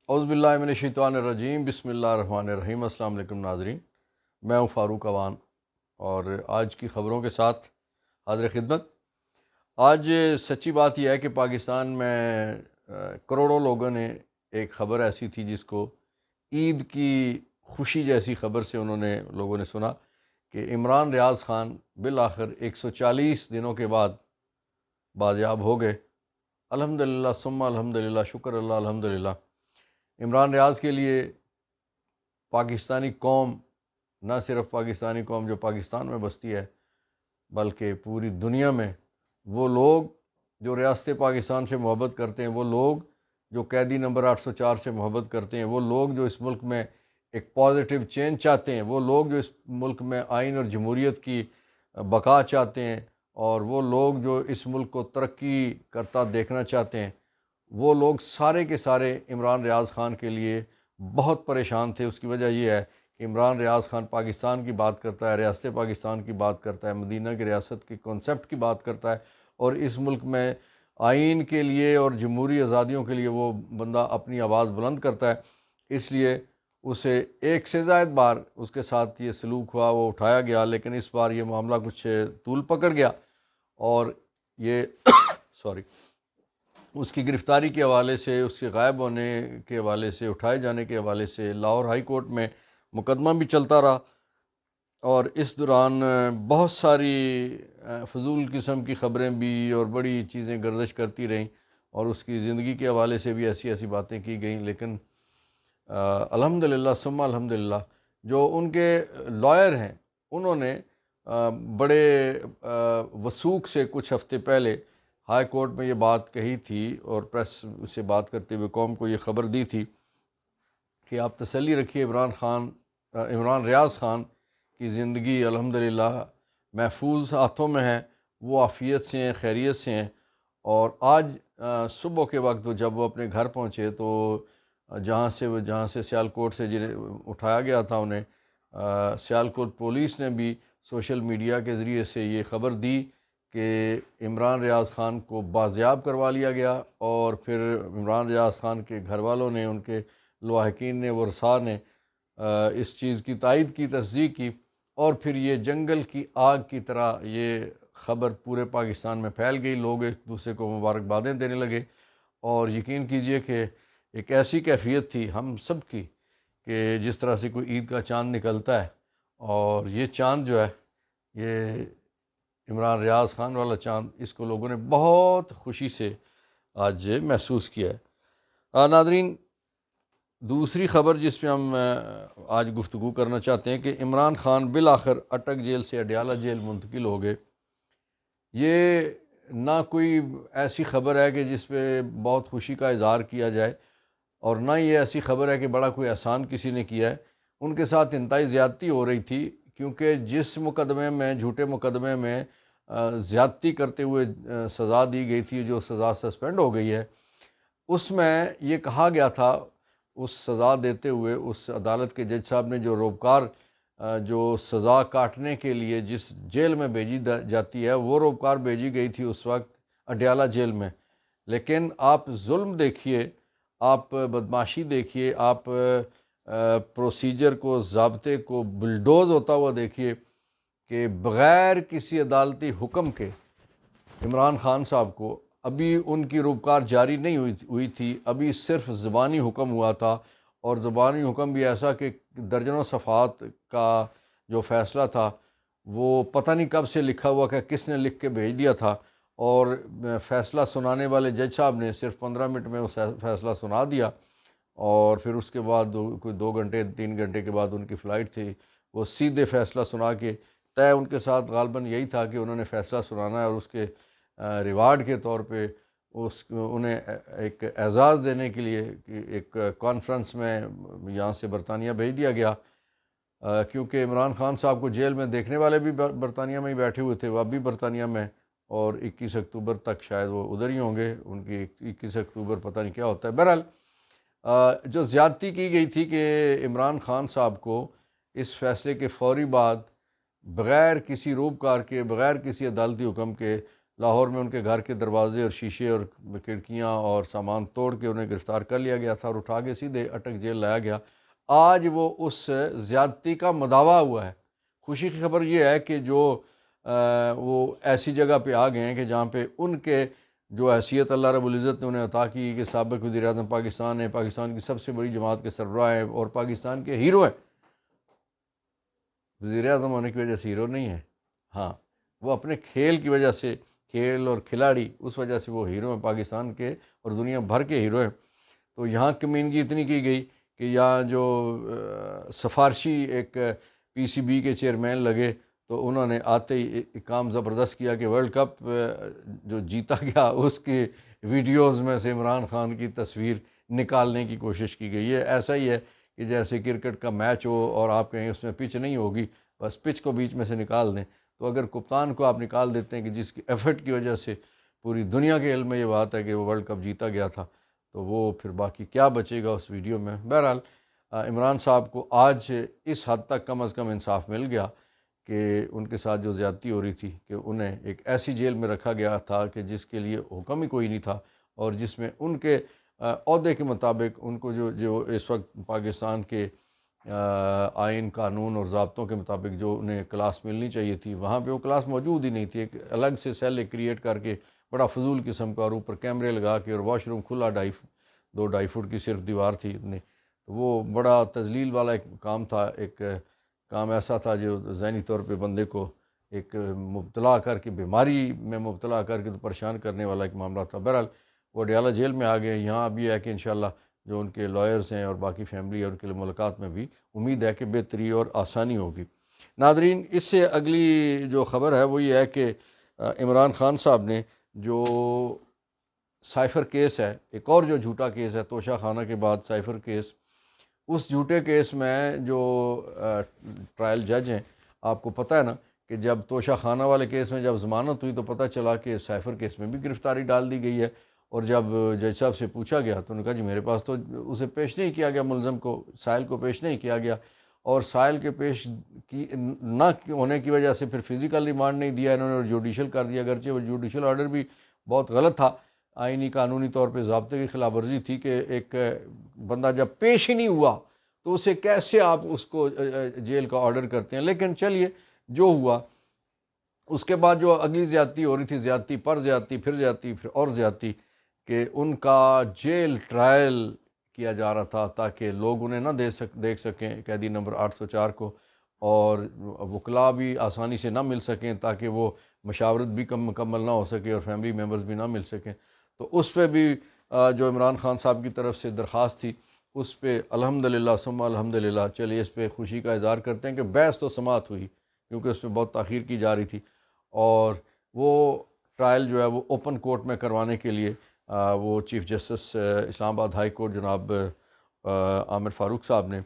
اعوذ باللہ من الشیطان الرجیم، بسم اللہ الرحمن الرحیم۔ السلام علیکم ناظرین، میں ہوں فاروق اوان اور آج کی خبروں کے ساتھ حاضر خدمت۔ آج سچی بات یہ ہے کہ پاکستان میں کروڑوں لوگوں نے ایک خبر ایسی تھی جس کو عید کی خوشی جیسی خبر سے لوگوں نے سنا کہ عمران ریاض خان بالآخر 140 دنوں کے بعد بازیاب ہو گئے۔ الحمدللہ ثم الحمدللہ، شکر اللہ الحمدللہ۔ عمران ریاض کے لیے پاکستانی قوم، نہ صرف پاکستانی قوم جو پاکستان میں بستی ہے بلکہ پوری دنیا میں، وہ لوگ جو ریاست پاکستان سے محبت کرتے ہیں، وہ لوگ جو قیدی نمبر 804 سے محبت کرتے ہیں، وہ لوگ جو اس ملک میں ایک پازیٹیو چینج چاہتے ہیں، وہ لوگ جو اس ملک میں آئین اور جمہوریت کی بقا چاہتے ہیں، اور وہ لوگ جو اس ملک کو ترقی کرتا دیکھنا چاہتے ہیں، وہ لوگ سارے کے سارے عمران ریاض خان کے لیے بہت پریشان تھے۔ اس کی وجہ یہ ہے کہ عمران ریاض خان پاکستان کی بات کرتا ہے، ریاست پاکستان کی بات کرتا ہے، مدینہ کی ریاست کی کانسیپٹ کی بات کرتا ہے، اور اس ملک میں آئین کے لیے اور جمہوری آزادیوں کے لیے وہ بندہ اپنی آواز بلند کرتا ہے۔ اس لیے اسے ایک سے زائد بار اس کے ساتھ یہ سلوک ہوا، وہ اٹھایا گیا، لیکن اس بار یہ معاملہ کچھ طول پکڑ گیا اور یہ سوری اس کی گرفتاری کے حوالے سے، اس کے غائب ہونے کے حوالے سے، اٹھائے جانے کے حوالے سے لاہور ہائی کورٹ میں مقدمہ بھی چلتا رہا، اور اس دوران بہت ساری فضول قسم کی خبریں بھی اور بڑی چیزیں گردش کرتی رہیں، اور اس کی زندگی کے حوالے سے بھی ایسی ایسی باتیں کی گئیں۔ لیکن الحمدللہ ثم الحمدللہ جو ان کے لائر ہیں، انہوں نے بڑے وثوق سے کچھ ہفتے پہلے ہائی کورٹ میں یہ بات کہی تھی، اور پریس سے بات کرتے ہوئے قوم کو یہ خبر دی تھی کہ آپ تسلی رکھیے، عمران ریاض خان کی زندگی الحمدللہ محفوظ ہاتھوں میں ہے، وہ عافیت سے ہیں، خیریت سے ہیں۔ اور آج صبح کے وقت جب وہ اپنے گھر پہنچے تو جہاں سے سیالکوٹ سے جنہیں اٹھایا گیا تھا، انہیں سیالکوٹ پولیس نے بھی سوشل میڈیا کے ذریعے سے یہ خبر دی کہ عمران ریاض خان کو بازیاب کروا لیا گیا، اور پھر عمران ریاض خان کے گھر والوں نے، ان کے لواحقین نے، ورثاء نے اس چیز کی تائید کی، تصدیق کی، اور پھر یہ جنگل کی آگ کی طرح یہ خبر پورے پاکستان میں پھیل گئی۔ لوگ ایک دوسرے کو مبارکبادیں دینے لگے، اور یقین کیجئے کہ ایک ایسی کیفیت تھی ہم سب کی کہ جس طرح سے کوئی عید کا چاند نکلتا ہے، اور یہ چاند جو ہے، یہ عمران ریاض خان والا چاند، اس کو لوگوں نے بہت خوشی سے آج محسوس کیا ہے۔ ناظرین، دوسری خبر جس پہ ہم آج گفتگو کرنا چاہتے ہیں کہ عمران خان بالآخر اٹک جیل سے اڈیالہ جیل منتقل ہو گئے۔ یہ نہ کوئی ایسی خبر ہے کہ جس پہ بہت خوشی کا اظہار کیا جائے، اور نہ یہ ایسی خبر ہے کہ بڑا کوئی احسان کسی نے کیا ہے۔ ان کے ساتھ انتہائی زیادتی ہو رہی تھی، کیونکہ جس مقدمے میں، جھوٹے مقدمے میں زیادتی کرتے ہوئے سزا دی گئی تھی، جو سزا سسپینڈ ہو گئی ہے، اس میں یہ کہا گیا تھا، اس سزا دیتے ہوئے اس عدالت کے جج صاحب نے، جو روپکار جو سزا کاٹنے کے لیے جس جیل میں بھیجی جاتی ہے، وہ روپکار بھیجی گئی تھی اس وقت اڈیالہ جیل میں۔ لیکن آپ ظلم دیکھیے، آپ بدماشی دیکھیے، آپ پروسیجر کو، ضابطے کو بلڈوز ہوتا ہوا دیکھیے کہ بغیر کسی عدالتی حکم کے عمران خان صاحب کو، ابھی ان کی روپکار جاری نہیں ہوئی تھی، ابھی صرف زبانی حکم ہوا تھا، اور زبانی حکم بھی ایسا کہ درجنوں صفحات کا جو فیصلہ تھا، وہ پتہ نہیں کب سے لکھا ہوا کہ کس نے لکھ کے بھیج دیا تھا، اور فیصلہ سنانے والے جج صاحب نے صرف 15 منٹ میں وہ فیصلہ سنا دیا، اور پھر اس کے بعد کوئی 2 گھنٹے 3 گھنٹے کے بعد ان کی فلائٹ تھی، وہ سیدھے فیصلہ سنا کے طے ان کے ساتھ غالباً یہی تھا کہ انہوں نے فیصلہ سنانا ہے، اور اس کے ریوارڈ کے طور پہ انہیں ایک اعزاز دینے کے لیے ایک کانفرنس میں یہاں سے برطانیہ بھیج دیا گیا، کیونکہ عمران خان صاحب کو جیل میں دیکھنے والے بھی برطانیہ میں ہی بیٹھے ہوئے تھے، وہ اب بھی برطانیہ میں، اور 21 اکتوبر تک شاید وہ ادھر ہی ہوں گے، ان کی 21 اکتوبر پتہ نہیں کیا ہوتا ہے۔ بہرحال جو زیادتی کی گئی تھی کہ عمران خان صاحب کو اس فیصلے کے فوری بعد بغیر کسی روپکار کے، بغیر کسی عدالتی حکم کے لاہور میں ان کے گھر کے دروازے اور شیشے اور کھڑکیاں اور سامان توڑ کے انہیں گرفتار کر لیا گیا تھا اور اٹھا کے سیدھے اٹک جیل لایا گیا۔ آج وہ اس زیادتی کا مداوع ہوا ہے۔ خوشی کی خبر یہ ہے کہ جو وہ ایسی جگہ پہ آ گئے ہیں کہ جہاں پہ ان کے جو حیثیت اللہ رب العزت نے انہیں عطا کی کہ سابق وزیر اعظم پاکستان ہیں، پاکستان کی سب سے بڑی جماعت کے سربراہ ہیں اور پاکستان کے ہیرو ہیں۔ وزیر اعظم ہونے کی وجہ سے ہیرو نہیں ہے، ہاں وہ اپنے کھیل کی وجہ سے، کھیل اور کھلاڑی، اس وجہ سے وہ ہیرو ہیں پاکستان کے اور دنیا بھر کے ہیرو ہیں۔ تو یہاں کمینگی اتنی کی گئی کہ یہاں جو سفارشی ایک پی سی بی کے چیئرمین لگے تو انہوں نے آتے ہی کام زبردست کیا کہ ورلڈ کپ جو جیتا گیا اس کی ویڈیوز میں سے عمران خان کی تصویر نکالنے کی کوشش کی گئی ہے۔ ایسا ہی ہے کہ جیسے کرکٹ کا میچ ہو اور آپ کہیں اس میں پچ نہیں ہوگی، بس پچ کو بیچ میں سے نکال دیں، تو اگر کپتان کو آپ نکال دیتے ہیں کہ جس کی ایفرٹ کی وجہ سے پوری دنیا کے علم میں یہ بات ہے کہ وہ ورلڈ کپ جیتا گیا تھا، تو وہ پھر باقی کیا بچے گا اس ویڈیو میں۔ بہرحال عمران صاحب کو آج اس حد تک کم از کم انصاف مل گیا کہ ان کے ساتھ جو زیادتی ہو رہی تھی کہ انہیں ایک ایسی جیل میں رکھا گیا تھا کہ جس کے لیے حکم ہی کوئی نہیں تھا، اور جس میں ان کے عہدے کے مطابق ان کو جو اس وقت پاکستان کے آئین، قانون اور ضابطوں کے مطابق جو انہیں کلاس ملنی چاہیے تھی، وہاں پہ وہ کلاس موجود ہی نہیں تھی۔ ایک الگ سے سیل کریٹ کر کے بڑا فضول قسم کا، اور اوپر کیمرے لگا کے، اور واش روم کھلا 2-2.5 فٹ کی صرف دیوار تھی اتنی، تو وہ بڑا تذلیل والا ایک کام تھا، ایک کام ایسا تھا جو ذہنی طور پہ بندے کو ایک مبتلا کر کے، بیماری میں مبتلا کر کے تو پریشان کرنے والا ایک معاملہ تھا۔ بہرحال وہ اڈیالہ جیل میں آ گئے۔ یہاں اب یہ ہے کہ انشاءاللہ جو ان کے لائرز ہیں اور باقی فیملی اور ان کے ملاقات میں بھی امید ہے کہ بہتری اور آسانی ہوگی۔ ناظرین، اس سے اگلی جو خبر ہے وہ یہ ہے کہ عمران خان صاحب نے جو سائفر کیس ہے، ایک اور جو جھوٹا کیس ہے توشہ خانہ کے بعد سائفر کیس، اس جھوٹے کیس میں جو ٹرائل جج ہیں، آپ کو پتہ ہے نا کہ جب توشہ خانہ والے کیس میں جب ضمانت ہوئی تو پتہ چلا کہ سائفر کیس میں بھی گرفتاری ڈال دی گئی ہے، اور جب جج صاحب سے پوچھا گیا تو انہوں نے کہا جی میرے پاس تو اسے پیش نہیں کیا گیا، ملزم کو، سائل کو پیش نہیں کیا گیا، اور سائل کے پیش کی نہ ہونے کی وجہ سے پھر فزیکل ریمانڈ نہیں دیا انہوں نے، اور جوڈیشل کر دیا، اگرچہ وہ جوڈیشل آرڈر بھی بہت غلط تھا، آئینی قانونی طور پہ ضابطے کی خلاف ورزی تھی کہ ایک بندہ جب پیش ہی نہیں ہوا تو اسے کیسے آپ اس کو جیل کا آرڈر کرتے ہیں۔ لیکن چلیے جو ہوا، اس کے بعد جو اگلی زیادتی ہو رہی تھی، زیادتی پر زیادتی، پھر زیادتی، پھر اور زیادتی، کہ ان کا جیل ٹرائل کیا جا رہا تھا تاکہ لوگ انہیں نہ دیکھ سکیں، قیدی نمبر 804 کو، اور وکلاء بھی آسانی سے نہ مل سکیں تاکہ وہ مشاورت بھی مکمل نہ ہو سکے اور فیملی ممبرز بھی نہ مل سکیں۔ تو اس پہ بھی جو عمران خان صاحب کی طرف سے درخواست تھی، اس پہ الحمدللہ ثم الحمدللہ، چلیے اس پہ خوشی کا اظہار کرتے ہیں کہ بحث تو سماعت ہوئی، کیونکہ اس میں بہت تاخیر کی جا رہی تھی، اور وہ ٹرائل جو ہے وہ اوپن کورٹ میں کروانے کے لیے وہ چیف جسٹس اسلام آباد ہائی کورٹ جناب عامر فاروق صاحب نے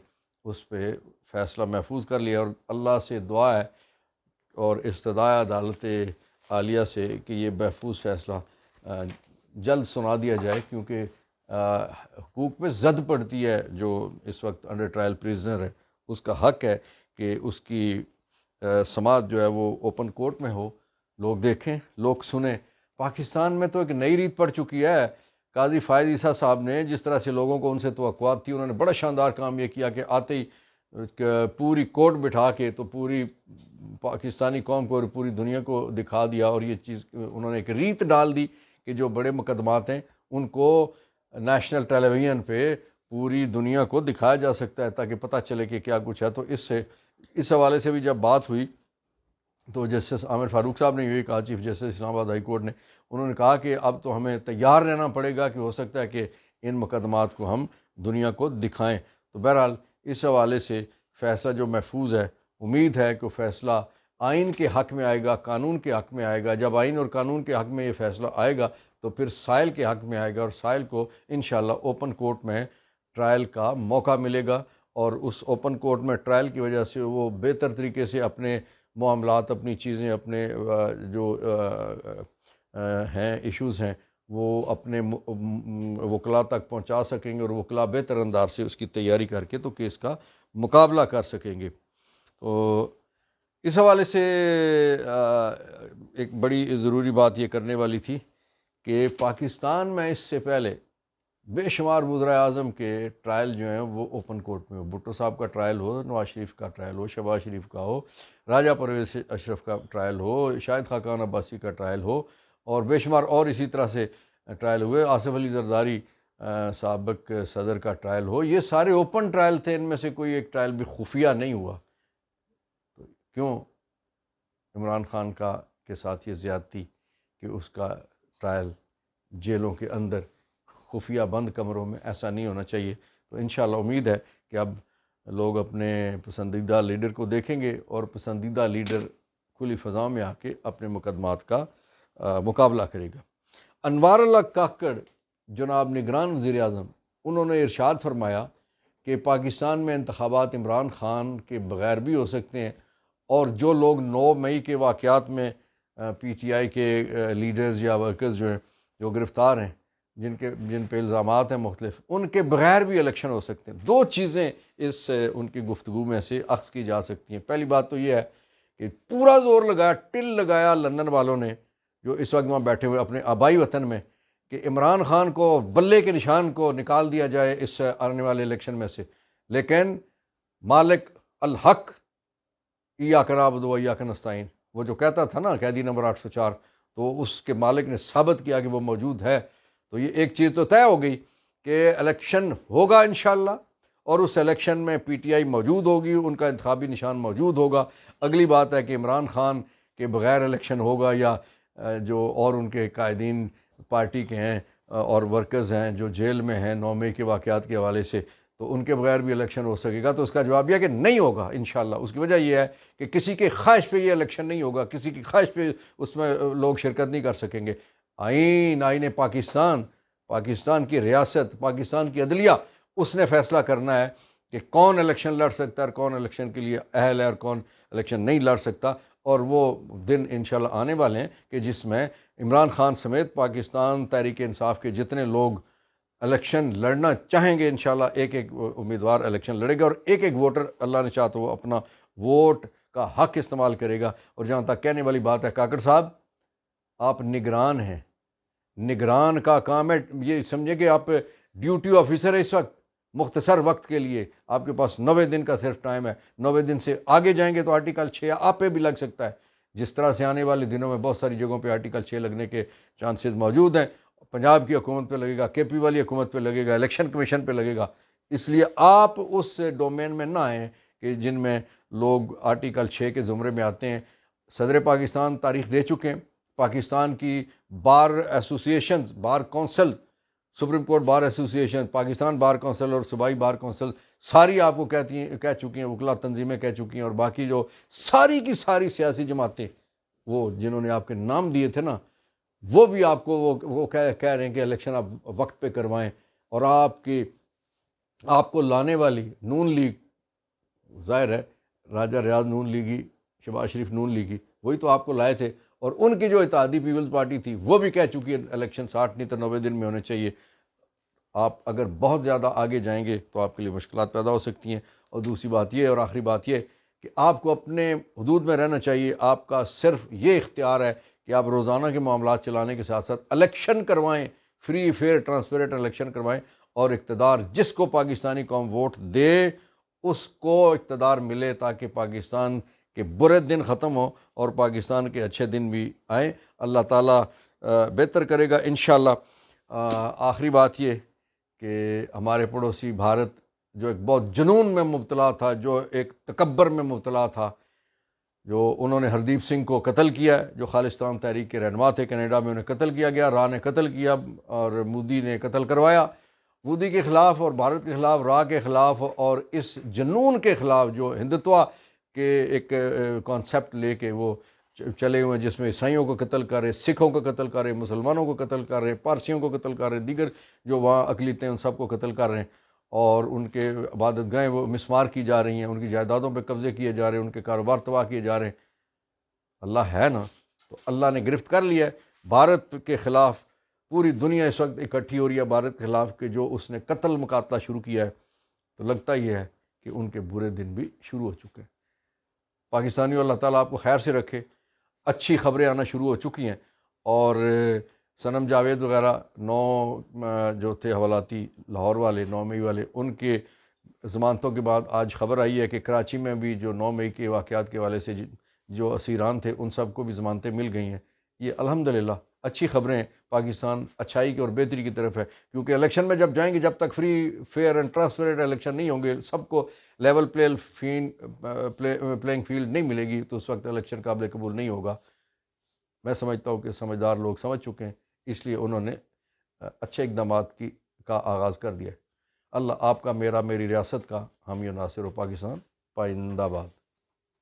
اس پہ فیصلہ محفوظ کر لیا، اور اللہ سے دعا ہے اور استدعاء عدالت عالیہ سے کہ یہ محفوظ فیصلہ جلد سنا دیا جائے، کیونکہ حقوق پہ زد پڑتی ہے۔ جو اس وقت انڈر ٹرائل پریزنر ہے اس کا حق ہے کہ اس کی سماعت جو ہے وہ اوپن کورٹ میں ہو، لوگ دیکھیں، لوگ سنیں۔ پاکستان میں تو ایک نئی ریت پڑ چکی ہے۔ قاضی فائز عیسیٰ صاحب نے جس طرح سے لوگوں کو ان سے توقعات تھی، انہوں نے بڑا شاندار کام یہ کیا کہ آتے ہی پوری کورٹ بٹھا کے تو پوری پاکستانی قوم کو اور پوری دنیا کو دکھا دیا، اور یہ چیز انہوں نے ایک ریت ڈال دی کہ جو بڑے مقدمات ہیں ان کو نیشنل ٹیلی ویژن پہ پوری دنیا کو دکھایا جا سکتا ہے تاکہ پتہ چلے کہ کیا کچھ ہے۔ تو اس حوالے سے بھی جب بات ہوئی تو جسٹس عامر فاروق صاحب نے یہ کہا، چیف جسٹس اسلام آباد ہائی کورٹ نے، انہوں نے کہا کہ اب تو ہمیں تیار رہنا پڑے گا کہ ہو سکتا ہے کہ ان مقدمات کو ہم دنیا کو دکھائیں۔ تو بہرحال اس حوالے سے فیصلہ جو محفوظ ہے، امید ہے کہ فیصلہ آئین کے حق میں آئے گا، قانون کے حق میں آئے گا۔ جب آئین اور قانون کے حق میں یہ فیصلہ آئے گا تو پھر سائل کے حق میں آئے گا، اور سائل کو انشاءاللہ اوپن کورٹ میں ٹرائل کا موقع ملے گا، اور اس اوپن کورٹ میں ٹرائل کی وجہ سے وہ بہتر طریقے سے اپنے معاملات، اپنی چیزیں، اپنے جو ہیں ایشوز ہیں وہ اپنے وکلاء تک پہنچا سکیں گے، اور وکلاء بہتر انداز سے اس کی تیاری کر کے تو کیس کا مقابلہ کر سکیں گے۔ تو اس حوالے سے ایک بڑی ضروری بات یہ کرنے والی تھی کہ پاکستان میں اس سے پہلے بے شمار وزراء اعظم کے ٹرائل جو ہیں وہ اوپن کورٹ میں ہو، بھٹو صاحب کا ٹرائل ہو، نواز شریف کا ٹرائل ہو، شہباز شریف کا ہو، راجہ پرویز اشرف کا ٹرائل ہو، شاہد خاقان عباسی کا ٹرائل ہو، اور بے شمار اور اسی طرح سے ٹرائل ہوئے، آصف علی زرداری سابق صدر کا ٹرائل ہو، یہ سارے اوپن ٹرائل تھے، ان میں سے کوئی ایک ٹرائل بھی خفیہ نہیں ہوا۔ کیوں عمران خان کے ساتھ یہ زیادتی کہ اس کا ٹرائل جیلوں کے اندر خفیہ بند کمروں میں؟ ایسا نہیں ہونا چاہیے۔ تو انشاءاللہ امید ہے کہ اب لوگ اپنے پسندیدہ لیڈر کو دیکھیں گے اور پسندیدہ لیڈر کھلی فضاؤں میں آ کے اپنے مقدمات کا مقابلہ کرے گا۔ انوار اللہ کاکڑ جناب نگران وزیر اعظم، انہوں نے ارشاد فرمایا کہ پاکستان میں انتخابات عمران خان کے بغیر بھی ہو سکتے ہیں، اور جو لوگ 9 مئی کے واقعات میں پی ٹی آئی کے لیڈرز یا ورکرز جو ہیں جو گرفتار ہیں، جن پہ الزامات ہیں مختلف، ان کے بغیر بھی الیکشن ہو سکتے ہیں۔ دو چیزیں اس ان کی گفتگو میں سے اخذ کی جا سکتی ہیں۔ پہلی بات تو یہ ہے کہ پورا زور لگایا، ٹل لگایا لندن والوں نے جو اس وقت وہاں بیٹھے ہوئے اپنے آبائی وطن میں، کہ عمران خان کو بلے کے نشان کو نکال دیا جائے اس آنے والے الیکشن میں سے، لیکن مالک الحق ایاک نعبد و ایاک نستعین، وہ جو کہتا تھا نا قیدی نمبر 804، تو اس کے مالک نے ثابت کیا کہ وہ موجود ہے۔ تو یہ ایک چیز تو طے ہو گئی کہ الیکشن ہوگا انشاءاللہ، اور اس الیکشن میں پی ٹی آئی موجود ہوگی، ان کا انتخابی نشان موجود ہوگا۔ اگلی بات ہے کہ عمران خان کے بغیر الیکشن ہوگا یا جو اور ان کے قائدین پارٹی کے ہیں اور ورکرز ہیں جو جیل میں ہیں 9 مئی کے واقعات کے حوالے سے، تو ان کے بغیر بھی الیکشن ہو سکے گا؟ تو اس کا جواب یہ ہے کہ نہیں ہوگا انشاءاللہ۔ اس کی وجہ یہ ہے کہ کسی کے خواہش پہ یہ الیکشن نہیں ہوگا، کسی کی خواہش پہ اس میں لوگ شرکت نہیں کر سکیں گے۔ آئین پاکستان کی ریاست، پاکستان کی عدلیہ، اس نے فیصلہ کرنا ہے کہ کون الیکشن لڑ سکتا ہے اور کون الیکشن کے لیے اہل ہے اور کون الیکشن نہیں لڑ سکتا۔ اور وہ دن انشاءاللہ آنے والے ہیں کہ جس میں عمران خان سمیت پاکستان تحریک انصاف کے جتنے لوگ الیکشن لڑنا چاہیں گے، انشاءاللہ ایک ایک امیدوار الیکشن لڑے گا، اور ایک ایک ووٹر اللہ نے چاہا تو وہ اپنا ووٹ کا حق استعمال کرے گا۔ اور جہاں تک کہنے والی بات ہے، کاکڑ صاحب آپ نگران ہیں، نگران کا کام ہے، یہ سمجھیں کہ آپ ڈیوٹی آفیسر ہے اس وقت مختصر وقت کے لیے، آپ کے پاس 90 دن کا صرف ٹائم ہے۔ 90 دن سے آگے جائیں گے تو آرٹیکل 6 آپ پہ بھی لگ سکتا ہے، جس طرح سے آنے والے دنوں میں بہت ساری جگہوں پہ آرٹیکل 6 لگنے کے چانسز موجود ہیں۔ پنجاب کی حکومت پہ لگے گا، کے پی والی حکومت پہ لگے گا، الیکشن کمیشن پہ لگے گا۔ اس لیے آپ اس ڈومین میں نہ آئیں کہ جن میں لوگ آرٹیکل 6 کے زمرے میں آتے ہیں۔ صدر پاکستان تاریخ دے چکے ہیں، پاکستان کی bar associations, bar council, supreme court bar association, Pakistan bar council اور صوبائی بار کونسل، ساری آپ کو کہہ چکی ہیں، وکلا تنظیمیں کہہ چکی ہیں، اور باقی جو ساری کی ساری سیاسی جماعتیں، وہ جنہوں نے آپ کے نام دیے تھے نا، وہ بھی آپ کو وہ کہہ رہے ہیں کہ الیکشن آپ وقت پہ کروائیں۔ اور آپ کو لانے والی نون لیگ، ظاہر ہے راجہ ریاض نون لیگی، شہباز شریف نون لیگی، وہی تو آپ کو لائے تھے، اور ان کی جو اتحادی پیپلز پارٹی تھی وہ بھی کہہ چکی ہے الیکشن 60 نہیں تو 90 دن میں ہونے چاہیے۔ آپ اگر بہت زیادہ آگے جائیں گے تو آپ کے لیے مشکلات پیدا ہو سکتی ہیں۔ اور دوسری بات یہ، اور آخری بات یہ کہ آپ کو اپنے حدود میں رہنا چاہیے۔ آپ کا صرف یہ اختیار ہے کہ آپ روزانہ کے معاملات چلانے کے ساتھ ساتھ الیکشن کروائیں، فری فیئر ٹرانسپیرنٹ الیکشن کروائیں، اور اقتدار جس کو پاکستانی قوم ووٹ دے اس کو اقتدار ملے، تاکہ پاکستان کے برے دن ختم ہوں اور پاکستان کے اچھے دن بھی آئیں۔ اللہ تعالیٰ بہتر کرے گا انشاءاللہ۔ آخری بات یہ کہ ہمارے پڑوسی بھارت جو ایک بہت جنون میں مبتلا تھا، جو ایک تکبر میں مبتلا تھا، جو انہوں نے ہردیپ سنگھ کو قتل کیا، جو خالصتان تحریک کے رہنما تھے، کینیڈا میں انہیں قتل کیا گیا، راہ نے قتل کیا اور مودی نے قتل کروایا۔ مودی کے خلاف اور بھارت کے خلاف، راہ کے خلاف اور اس جنون کے خلاف جو ہندتوا کے ایک کانسیپٹ لے کے وہ چلے ہوئے، جس میں عیسائیوں کو قتل کر رہے، سکھوں کو قتل کر رہے، مسلمانوں کو قتل کر رہے، پارسیوں کو قتل کر رہے، دیگر جو وہاں اقلیتیں ان سب کو قتل کر رہے ہیں، اور ان کے عبادت گاہیں وہ مسمار کی جا رہی ہیں، ان کی جائیدادوں پہ قبضے کیے جا رہے ہیں، ان کے کاروبار تباہ کیے جا رہے ہیں۔ اللہ ہے نا، تو اللہ نے گرفت کر لیا ہے بھارت کے خلاف۔ پوری دنیا اس وقت اکٹھی ہو رہی ہے بھارت کے خلاف کہ جو اس نے قتل مقاتلہ شروع کیا ہے، تو لگتا یہ ہے کہ ان کے برے دن بھی شروع ہو چکے ہیں۔ پاکستانیوں اللہ تعالیٰ آپ کو خیر سے رکھے، اچھی خبریں آنا شروع ہو چکی ہیں، اور صنم جاوید وغیرہ 9 جو تھے حوالاتی لاہور والے 9 مئی والے، ان کے ضمانتوں کے بعد آج خبر آئی ہے کہ کراچی میں بھی جو 9 مئی کے واقعات کے حوالے سے جو اسیران تھے ان سب کو بھی ضمانتیں مل گئی ہیں۔ یہ الحمدللہ اچھی خبریں ہیں، پاکستان اچھائی کی اور بہتری کی طرف ہے، کیونکہ الیکشن میں جب جائیں گے، جب تک free fair and transparent election نہیں ہوں گے، سب کو لیول پلینگ فیلڈ نہیں ملے گی، تو اس وقت الیکشن قابل قبول نہیں ہوگا۔ میں سمجھتا ہوں کہ سمجھدار لوگ سمجھ چکے ہیں، اس لیے انہوں نے اچھے اقدامات کا آغاز کر دیا ہے۔ اللہ آپ کا، میرا، میری ریاست کا حامی و ناصر و پاکستان پائندہ باد۔